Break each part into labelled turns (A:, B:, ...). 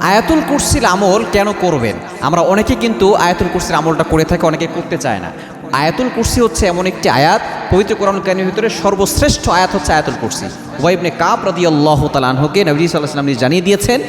A: আয়াতুল কুরসির আমল কেন করবেন? আমরা অনেকে কিন্তু আয়াতুল কুরসির আমলটা করে থাকি, অনেকে করতে চায় না। আয়াতুল কুরসি হচ্ছে এমন একটি আয়াত, পবিত্র কোরআন কারীমের ভিতরে সর্বশ্রেষ্ঠ আয়াত হচ্ছে আয়াতুল কুরসি। উবাই ইবনে কাব রাদিয়াল্লাহু তাআলা আনহুকে নবী সাল্লাল্লাহু আলাইহি ওয়াসাল্লাম জানিয়ে দিয়েছেন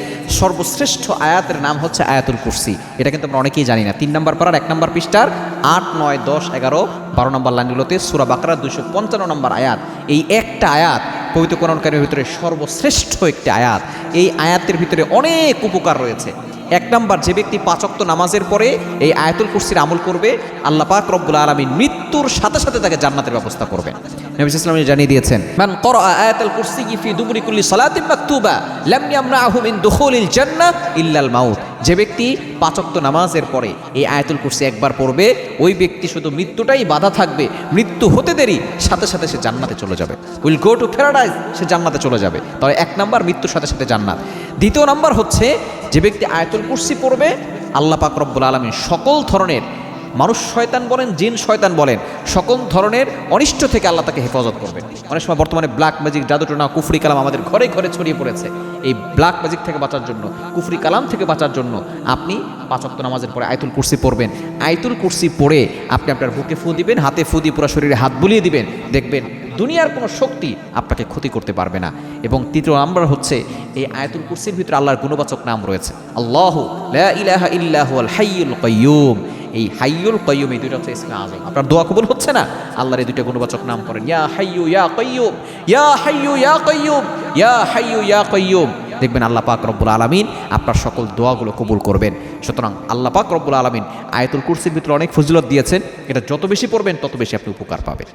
A: সর্বশ্রেষ্ঠ আয়াতের নাম হচ্ছে আয়াতুল কুরসি। এটা কিন্তু আমরা অনেকেই জানি না। 3 নম্বর পারার 1 নম্বর পৃষ্ঠার 8, 9, 10, 11, 12 নম্বর লাইনগুলোতে সূরা বাকারার 255 নম্বর আয়াত, এই একটা আয়াত পবিত্র কোরআন কারীমের ভিতরে সর্বশ্রেষ্ঠ একটি আয়াত। এই আয়াতের ভিতরে অনেক উপকার রয়েছে। 1 নম্বর, যে ব্যক্তি 5 ওয়াক্ত নামাজের পরে এই আয়াতুল কুরসির আমল করবে, আল্লাহ পাক রব্বুল আলামিন মৃত্যুর সাথে সাথে তাকে জান্নাতের ব্যবস্থা করবেন। নবী সাল্লাল্লাহু আলাইহি ওয়াসাল্লাম জানিয়ে দিয়েছেন, মান ক্বারা আয়াতুল কুরসি ফি দুবুরি কুল্লি সালাতিন মাকতুবা লাম ইয়ামনাহু মিন দুখুলিল জান্নাহ ইল্লাল মাউত। যে ব্যক্তি 5 ওয়াক্ত নামাজের পরে এই আয়াতুল কুরসি একবার পড়বে, ওই ব্যক্তি শুধু মৃত্যুটাই বাধা থাকবে, মৃত্যু হতে দেরি সাথে সাথে সে জান্নাতে চলে যাবে, উইল গো টু প্যারাডাইস, সে জান্নাতে চলে যাবে। তবে 1 নম্বর মৃত্যুর সাথে সাথে জান্নাত। 2 নম্বর হচ্ছে, যে ব্যক্তি আয়াতুল কুরসি পড়বে, আল্লাহ পাক রব্বুল আলামিন সকল ধরনের মানুষ শয়তান বলেন, জিন শয়তান বলেন, সকল ধরনের অনিষ্ট থেকে আল্লাহ তাকে হেফাজত করবেন। অনেক সময় বর্তমানে ব্ল্যাক ম্যাজিক, জাদুটোনা, কুফরি কালাম আমাদের ঘরে ঘরে ছড়িয়ে পড়েছে। এই ব্ল্যাক ম্যাজিক থেকে বাঁচার জন্য, কুফরি কালাম থেকে বাঁচার জন্য আপনি 5 ওয়াক্ত নামাজের পরে আয়াতুল কুরসি পড়বেন। আয়াতুল কুরসি পড়ে আপনি আপনার বুকে ফু দিবেন, হাতে ফু দিয়ে পুরো শরীরে হাত বুলিয়ে দিবেন, দেখবেন দুনিয়ার কোনো শক্তি আপনাকে ক্ষতি করতে পারবে না। এবং 3 নম্বর হচ্ছে, এই আয়াতুল কুরসির ভিতরে আল্লাহর গুণবাচক নাম রয়েছে, আল্লাহু লা ইলাহা ইল্লা হুয়াল হাইয়ুল কাইয়্যুম। এই হাইয়ুল কাইয়্যুম, এই 2টা হচ্ছে ইসমে আযম। আপনার দোয়া কবুল হচ্ছে না, আল্লাহর এই 2টা গুণবাচক নাম পড়েন, ইয়া হাইয়্যু ইয়া কাইয়্যুম, ইয়া হাইয়্যু ইয়া কাইয়্যুম, ইয়া হাইয়্যু ইয়া কাইয়্যুম। দেখবেন আল্লাহ পাক রব্বুল আলামিন আপনার সকল দোয়াগুলো কবুল করবেন। সুতরাং আল্লাহ পাক রব্বুল আলামিন আয়াতুল কুরসির ভিতরে অনেক ফজিলত দিয়েছেন, এটা যত বেশি পড়বেন তত বেশি আপনি উপকার পাবেন।